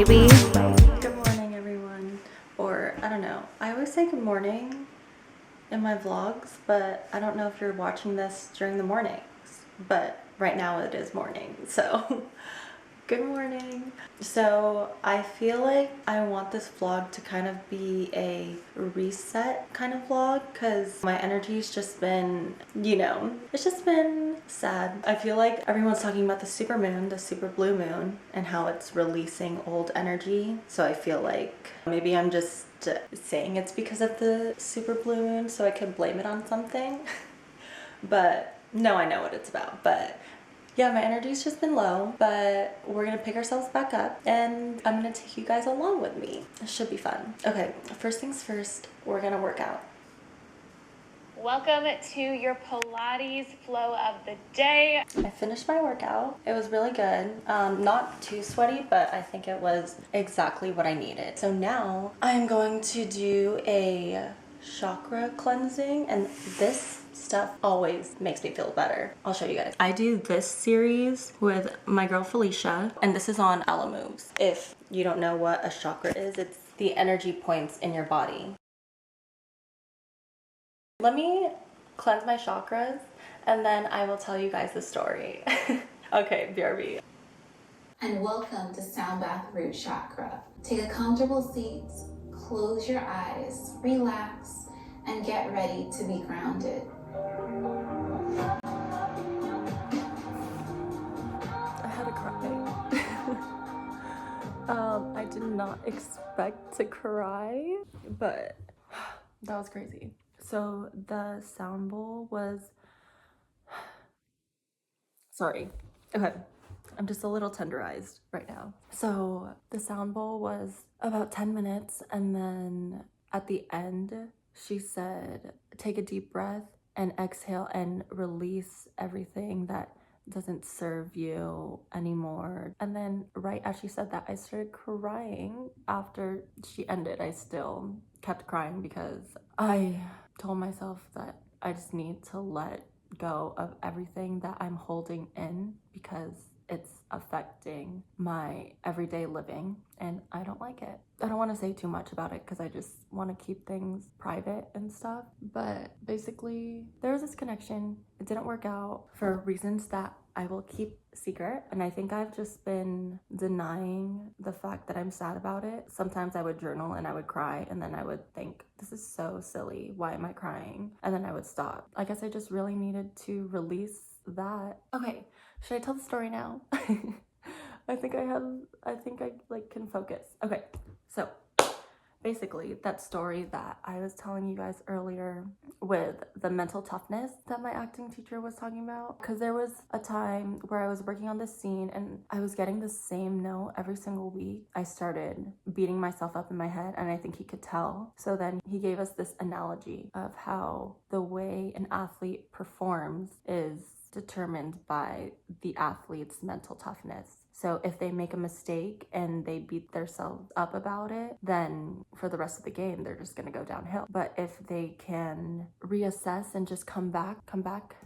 baby. Good morning, everyone. Or, I don't know. I always say good morning in my vlogs, but I don't know if you're watching this during the mornings. But right now it is morning, so good morning. So I feel like I want this vlog to kind of be a reset kind of vlog because my energy's just been, it's just been sad. I feel like everyone's talking about the super moon, the super blue moon, and how it's releasing old energy. So I feel like maybe I'm just saying it's because of the super blue moon so I can blame it on something. But no, I know what it's about. But yeah, my energy's just been low, but we're gonna pick ourselves back up and I'm gonna take you guys along with me. It should be fun. Okay, first things first, we're gonna work out. Welcome to your Pilates flow of the day. I finished my workout. It was really good. Not too sweaty, but I think it was exactly what I needed. So now I'm going to do a chakra cleansing, and this stuff always makes me feel better. I'll show you guys. I do this series with my girl Felicia, and this is on Ella Moves. If you don't know what a chakra is, it's the energy points in your body. Let me cleanse my chakras and then I will tell you guys the story. Okay, BRB. And welcome to Sound Bath Root Chakra. Take a comfortable seat, close your eyes, relax, and get ready to be grounded. I had to cry. I did not expect to cry, but that was crazy. So the sound bowl was, sorry. Okay. I'm just a little tenderized right now. So the sound bowl was about 10 minutes, and then at the end, she said, take a deep breath and exhale and release everything that doesn't serve you anymore. And then right as she said that, I started crying. After she ended, I still kept crying because I told myself that I just need to let go of everything that I'm holding in because it's affecting my everyday living and I don't like it. I don't want to say too much about it because I just want to keep things private and stuff. But basically, there was this connection. It didn't work out for reasons that I will keep secret. And I think I've just been denying the fact that I'm sad about it. Sometimes I would journal and I would cry and then I would think, this is so silly. Why am I crying? And then I would stop. I guess I just really needed to release that. Okay, should I tell the story now? I think I like can focus. Okay, so basically that story that I was telling you guys earlier with the mental toughness that my acting teacher was talking about, because there was a time where I was working on this scene and I was getting the same note every single week. I started beating myself up in my head and I think he could tell. So then he gave us this analogy of how the way an athlete performs is determined by the athlete's mental toughness. So if they make a mistake and they beat themselves up about it, then for the rest of the game, they're just gonna go downhill. But if they can reassess and just come back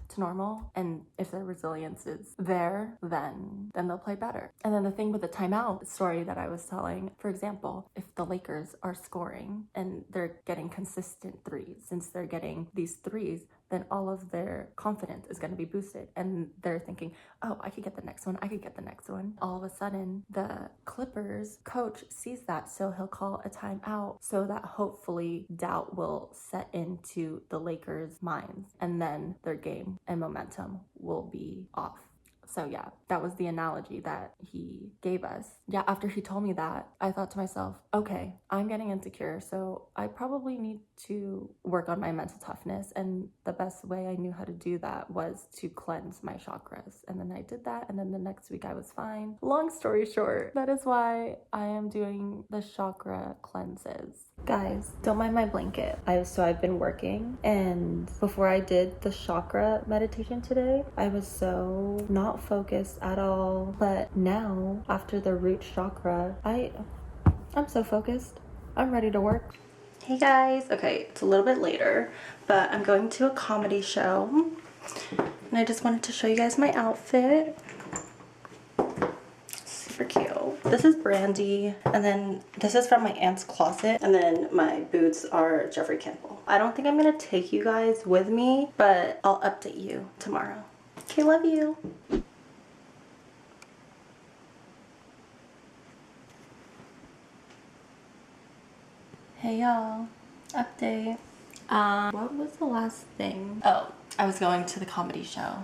to normal, and if their resilience is there, then they'll play better. And then the thing with the timeout story that I was telling, for example, if the Lakers are scoring and they're getting consistent threes, since they're getting these threes, then all of their confidence is going to be boosted and they're thinking, oh, I could get the next one, I could get the next one. All of a sudden, the Clippers coach sees that, so he'll call a timeout so that hopefully doubt will set into the Lakers' minds and then their game and momentum will be off. So yeah, that was the analogy that he gave us. Yeah, after he told me that, I thought to myself, okay, I'm getting insecure, so I probably need to work on my mental toughness. And the best way I knew how to do that was to cleanse my chakras. And then I did that, and then the next week I was fine. Long story short, that is why I am doing the chakra cleanses. Guys, don't mind my blanket. I've been working, and before I did the chakra meditation today, I was so not focused at all. But now, after the root chakra, I'm so focused. I'm ready to work. Hey guys, okay, it's a little bit later, but I'm going to a comedy show, and I just wanted to show you guys my outfit. Let's see. super cute. This is Brandy, and then this is from my aunt's closet, and then my boots are Jeffrey Campbell. I don't think I'm gonna take you guys with me, but I'll update you tomorrow. Okay, love you. Hey y'all, update. What was the last thing? Oh, I was going to the comedy show.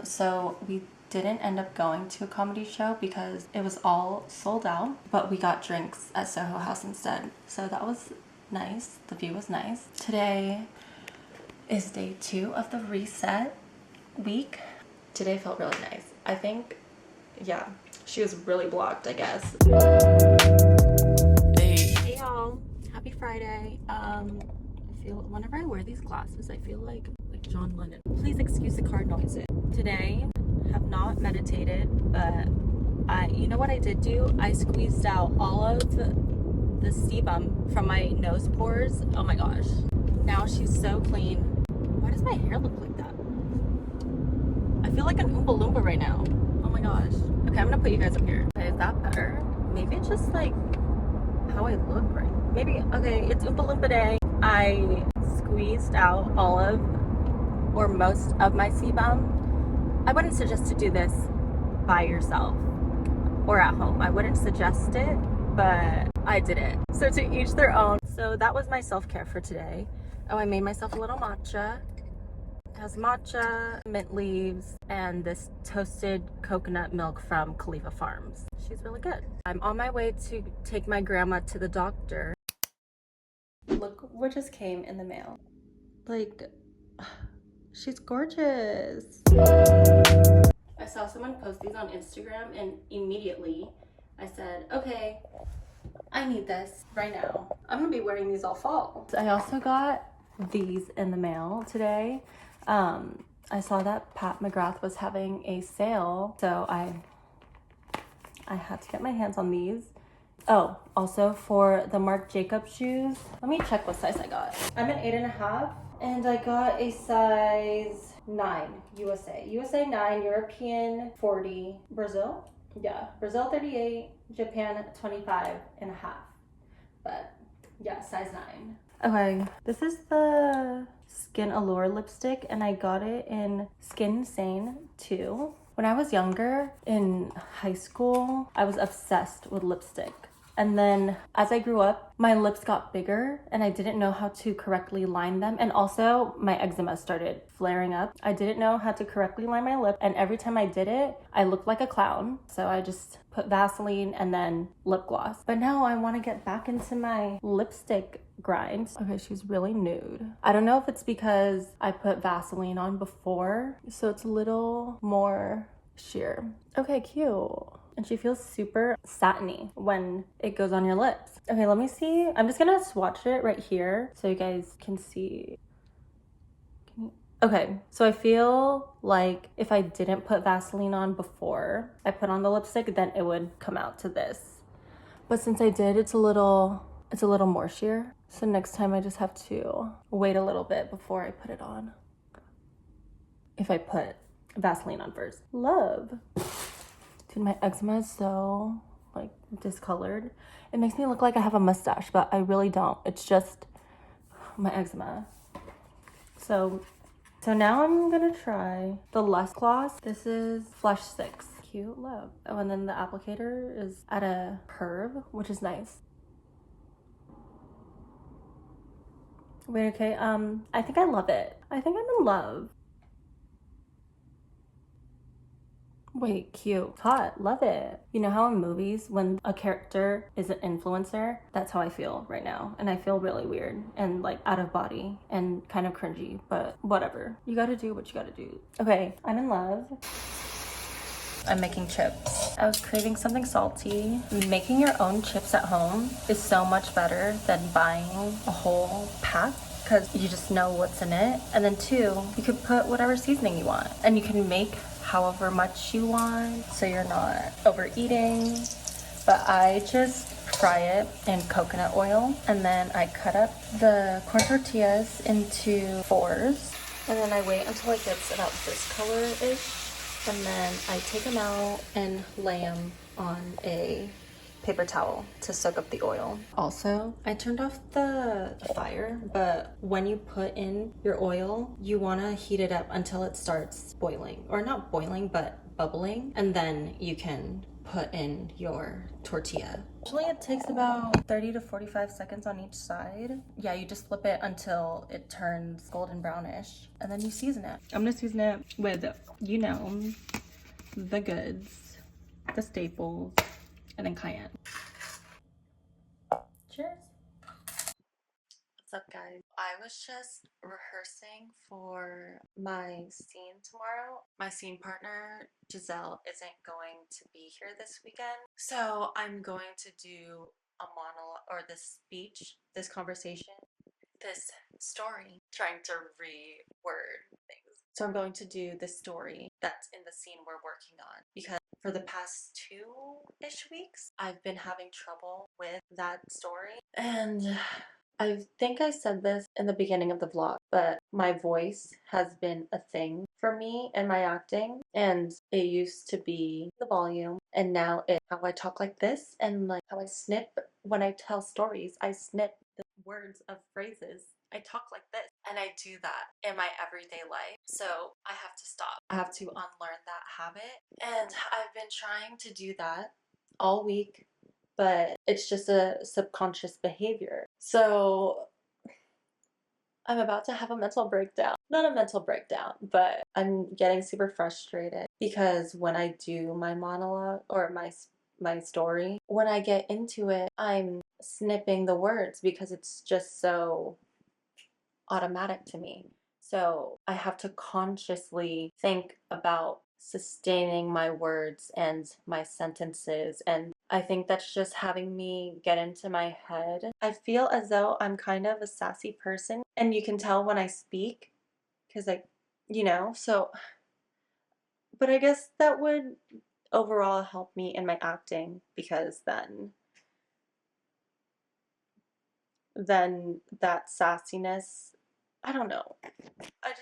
So we didn't end up going to a comedy show because it was all sold out, but we got drinks at Soho House instead. So that was nice. The view was nice. Today is day 2 of the reset week. Today felt really nice. I think, yeah, she was really blocked, I guess. Hey y'all, happy Friday. I feel whenever I wear these glasses, I feel like John Lennon. Please excuse the car noises. Today, have not meditated, but you know what I did do? I squeezed out all of the sebum from my nose pores. Oh my gosh. Now she's so clean. Why does my hair look like that? I feel like an Oompa Loompa right now. Oh my gosh. Okay, I'm gonna put you guys up here. Okay, is that better? Maybe it's just like how I look right. Maybe, okay, it's Oompa Loompa day. I squeezed out all of or most of my sebum. I wouldn't suggest to do this by yourself or at home. I wouldn't suggest it, but I did it. So to each their own. So that was my self-care for today. Oh, I made myself a little matcha. It has matcha, mint leaves, and this toasted coconut milk from Khalifa Farms. She's really good. I'm on my way to take my grandma to the doctor. Look what just came in the mail. Like, she's gorgeous. I saw someone post these on Instagram and immediately I said, okay, I need this right now. I'm gonna be wearing these all fall. I also got these in the mail today. I saw that Pat McGrath was having a sale, so I had to get my hands on these. Oh, also for the Marc Jacobs shoes, let me check what size I got. I'm an 8.5 and I got a size 9 USA. USA 9, European 40, Brazil? Yeah, Brazil 38, Japan 25.5. But yeah, size 9. Okay, this is the Skin Allure lipstick and I got it in Skin Sane 2. When I was younger, in high school, I was obsessed with lipstick. And then as I grew up, my lips got bigger and I didn't know how to correctly line them. And also my eczema started flaring up. I didn't know how to correctly line my lip. And every time I did it, I looked like a clown. So I just put Vaseline and then lip gloss. But now I want to get back into my lipstick grind. Okay, she's really nude. I don't know if it's because I put Vaseline on before, so it's a little more sheer. Okay, cute. And she feels super satiny when it goes on your lips. Okay, let me see. I'm just gonna swatch it right here so you guys can see. Okay, so I feel like if I didn't put Vaseline on before I put on the lipstick, then it would come out to this. But since I did, it's a little more sheer. So next time I just have to wait a little bit before I put it on. If I put Vaseline on first. Love. Dude, my eczema is so like discolored. It makes me look like I have a mustache, but I really don't. It's just my eczema. So now I'm gonna try the Lust Gloss. This is Flush 6. Cute, love. Oh, and then the applicator is at a curve, which is nice. Wait, okay, I think I love it. I think I'm in love. Wait, cute. Hot. Love it. You know how in movies, when a character is an influencer, that's how I feel right now. And I feel really weird and like out of body and kind of cringy, but whatever. You gotta do what you gotta do. Okay, I'm in love. I'm making chips. I was craving something salty. Making your own chips at home is so much better than buying a whole pack, because you just know what's in it. And then 2, you could put whatever seasoning you want and you can make however much you want so you're not overeating. But I just fry it in coconut oil and then I cut up the corn tortillas into 4s and then I wait until it gets about this color-ish and then I take them out and lay them on a paper towel to soak up the oil. Also, I turned off the fire, but when you put in your oil, you want to heat it up until it starts boiling, or not boiling, but bubbling, and then you can put in your tortilla. Usually it takes about 30 to 45 seconds on each side. Yeah, you just flip it until it turns golden brownish, and then you season it. I'm gonna season it with, you know, the goods, the staples, and then cayenne. Cheers. What's up, guys? I was just rehearsing for my scene tomorrow. My scene partner, Giselle, isn't going to be here this weekend. So I'm going to do a monologue, or this speech, this conversation, this story, trying to reword things. So I'm going to do the story that's in the scene we're working on, because for the past 2-ish weeks, I've been having trouble with that story. And I think I said this in the beginning of the vlog, but my voice has been a thing for me in my acting. And it used to be the volume, and now it's how I talk like this, and like how I snip when I tell stories. I snip the words of phrases. I talk like this, and I do that in my everyday life. So I have to stop. I have to unlearn that habit. And I've been trying to do that all week, but it's just a subconscious behavior. So I'm about to have a mental breakdown. Not a mental breakdown, but I'm getting super frustrated because when I do my monologue or my story, when I get into it, I'm snipping the words because it's just so automatic to me. So I have to consciously think about sustaining my words and my sentences, and I think that's just having me get into my head. I feel as though I'm kind of a sassy person, and you can tell when I speak because so, but I guess that would overall help me in my acting, because then that sassiness, I don't know. I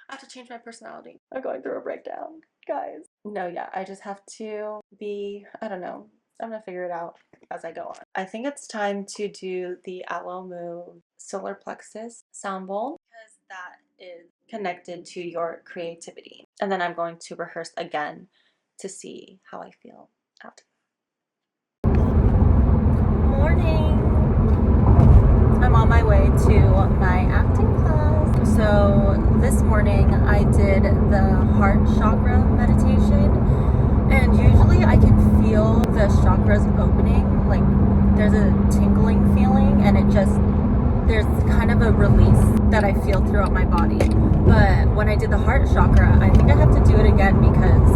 have to change my personality. I'm going through a breakdown, guys. No, yeah, I just have to be, I don't know. I'm gonna figure it out as I go on. I think it's time to do the Aloe Move solar plexus sound bowl, because that is connected to your creativity. And then I'm going to rehearse again to see how I feel after. Morning. I'm on my way to my acting class. So this morning I did the heart chakra meditation, and usually I can feel the chakras opening, like there's a tingling feeling, and there's kind of a release that I feel throughout my body. But when I did the heart chakra, I think I have to do it again because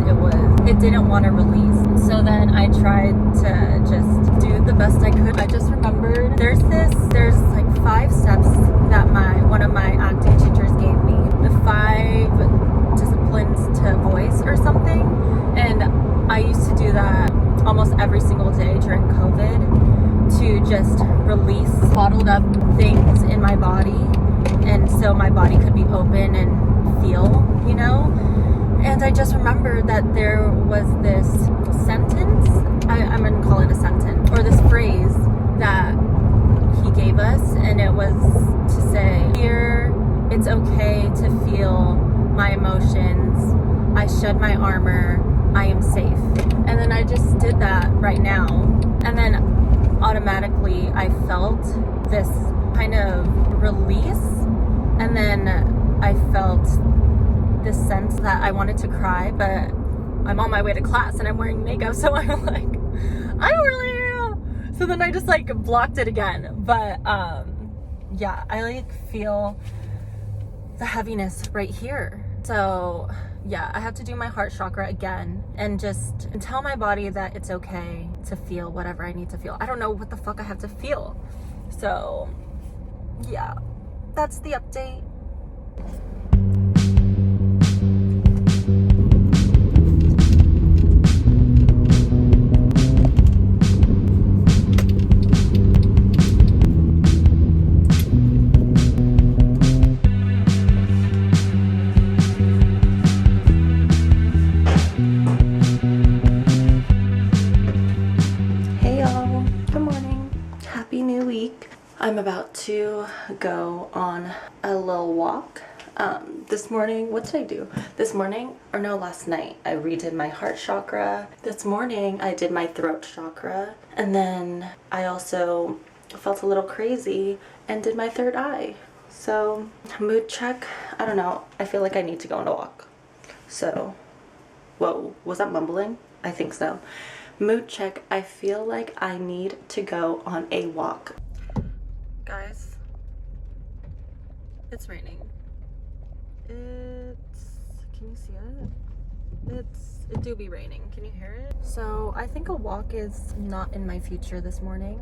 it didn't want to release. So then I tried to just do the best I could. I just remembered there's like 5 steps that one of my acting teachers gave me. The 5 disciplines to voice or something. And I used to do that almost every single day during COVID, to just release bottled up things in my body, and so my body could be open and feel, And I just remembered that there was this sentence, I'm gonna call it a sentence, or this phrase that he gave us, and it was to say, here, it's okay to feel my emotions, I shed my armor, I am safe. And then I just did that right now, and then automatically I felt this kind of release, and then I felt this sense that I wanted to cry, but I'm on my way to class and I'm wearing makeup, so I'm like, I don't really know. So then I just like blocked it again. But yeah, I like feel the heaviness right here. So yeah, I have to do my heart chakra again and just tell my body that it's okay to feel whatever I need to feel. I don't know what the fuck I have to feel. So yeah, that's the update. week. I'm about to go on a little walk. This morning, what did I do? This morning, or no, last night, I redid my heart chakra. This morning, I did my throat chakra. And then I also felt a little crazy and did my third eye. So, mood check, I don't know. I feel like I need to go on a walk. So, whoa, was that mumbling? I think so. Mood check, I feel like I need to go on a walk. Guys, it's raining. Can you see it? It do be raining. Can you hear it? So I think a walk is not in my future this morning.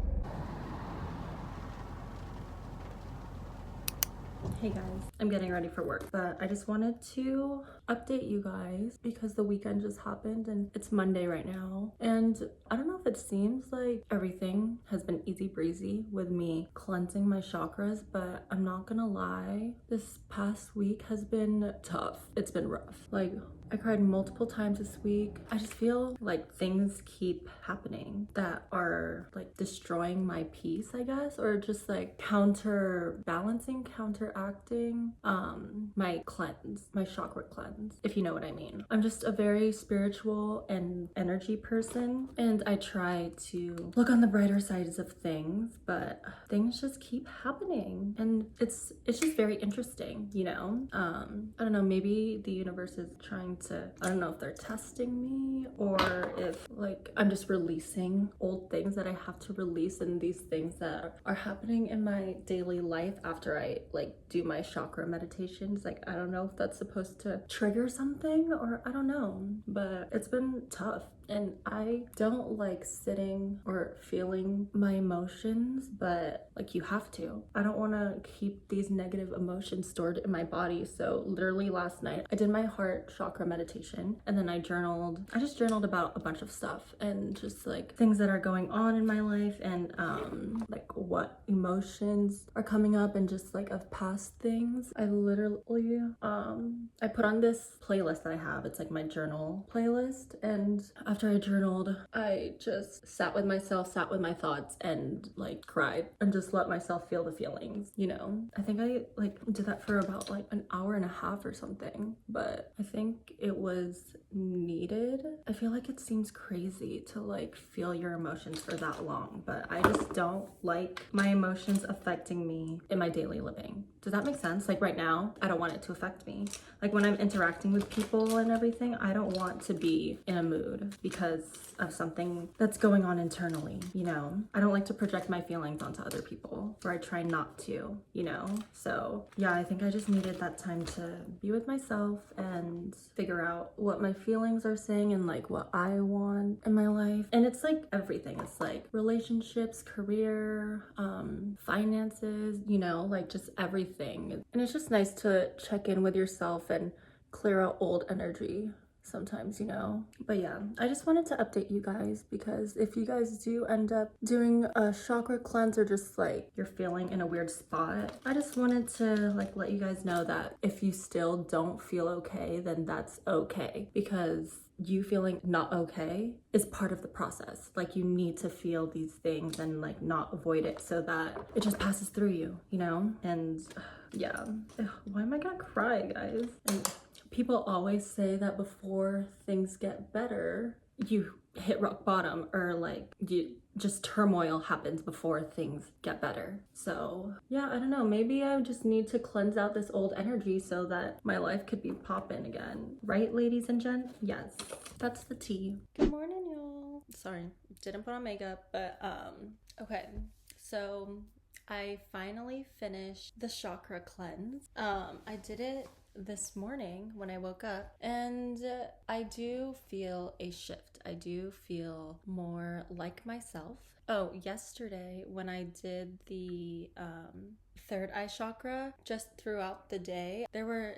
Hey guys, I'm getting ready for work, but I just wanted to update you guys because the weekend just happened and it's Monday right now. And I don't know if it seems like everything has been easy breezy with me cleansing my chakras, but I'm not gonna lie, this past week has been tough. It's been rough. Like, I cried multiple times this week. I just feel like things keep happening that are like destroying my peace, I guess, or just like counteracting my cleanse, my chakra cleanse, if you know what I mean. I'm just a very spiritual and energy person, and I try to look on the brighter sides of things, but things just keep happening, and it's just very interesting, you know. I don't know, maybe the universe is trying to, I don't know if they're testing me or if like I'm just releasing old things that I have to release, and these things that are happening in my daily life after I like do my chakra meditations. Like, I don't know if that's supposed to trigger something or I don't know, but it's been tough. And I don't like sitting or feeling my emotions, but like you have to. I don't want to keep these negative emotions stored in my body. So literally last night I did my heart chakra meditation, and then I just journaled about a bunch of stuff and just like things that are going on in my life, and like what emotions are coming up, and just like of past things. I literally I put on this playlist that I have. It's like my journal playlist, and after I journaled, I just sat with myself, sat with my thoughts, and like cried and just let myself feel the feelings, you know. I think I like did that for about like an hour and a half or something, but I think it was needed. I feel like it seems crazy to like feel your emotions for that long, but I just don't like my emotions affecting me in my daily living. Does that make sense? Like right now, I don't want it to affect me. Like when I'm interacting with people and everything, I don't want to be in a mood because of something that's going on internally, you know? I don't like to project my feelings onto other people, or I try not to, you know? So yeah, I think I just needed that time to be with myself and figure out what my feelings are saying and like what I want in my life. And it's like everything. It's like relationships, career, finances, you know, like just everything. And it's just nice to check in with yourself and clear out old energy sometimes, you know. But yeah, I just wanted to update you guys because if you guys do end up doing a chakra cleanse or just like you're feeling in a weird spot, I just wanted to like let you guys know that if you still don't feel okay, then that's okay, because you feeling not okay is part of the process. Like you need to feel these things and like not avoid it so that it just passes through you, you know. And yeah, why am I gonna cry, guys? And people always say that before things get better, you hit rock bottom, or like just turmoil happens before things get better. So yeah, I don't know, maybe I just need to cleanse out this old energy so that my life could be poppin' again. Right, ladies and gents? Yes, that's the tea. Good morning, y'all. Sorry, didn't put on makeup, but okay. So I finally finished the chakra cleanse. I did it this morning when I woke up, and I do feel a shift. I do feel more like myself. Oh, yesterday when I did the third eye chakra, just throughout the day, there were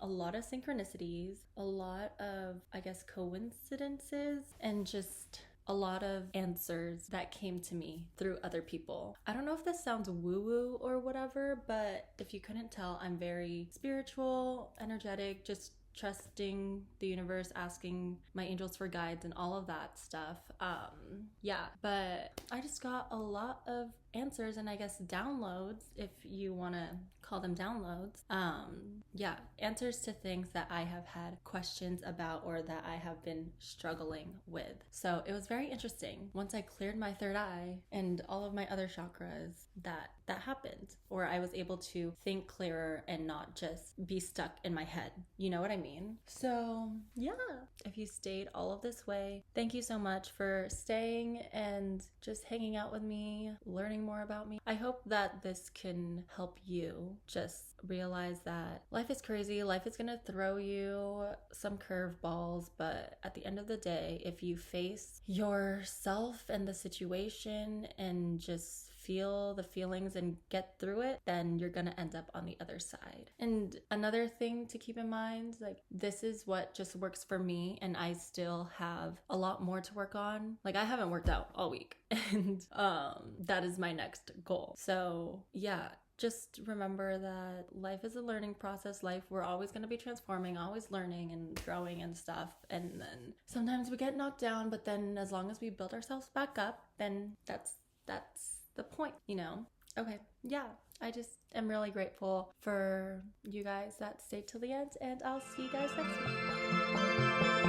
a lot of synchronicities, a lot of, I guess, coincidences, and just a lot of answers that came to me through other people. I don't know if this sounds woo-woo or whatever, but if you couldn't tell, I'm very spiritual, energetic, just trusting the universe, asking my angels for guides and all of that stuff. Yeah, but I just got a lot of answers and I guess downloads, if you want to call them downloads. Yeah, answers to things that I have had questions about or that I have been struggling with. So it was very interesting. Once I cleared my third eye and all of my other chakras, that happened, or I was able to think clearer and not just be stuck in my head. You know what I mean? So yeah, if you stayed all of this way, thank you so much for staying and just hanging out with me, learning more about me. I hope that this can help you just realize that life is crazy. Life is gonna throw you some curveballs, but at the end of the day, if you face yourself and the situation and just feel the feelings and get through it, then you're gonna end up on the other side. And another thing to keep in mind, like, this is what just works for me, and I still have a lot more to work on. Like, I haven't worked out all week, and that is my next goal. So yeah, just remember that life is a learning process. We're always going to be transforming, always learning and growing and stuff. And then sometimes we get knocked down, but then as long as we build ourselves back up, then that's the point, you know? Okay, yeah. I just am really grateful for you guys that stayed till the end, and I'll see you guys next week.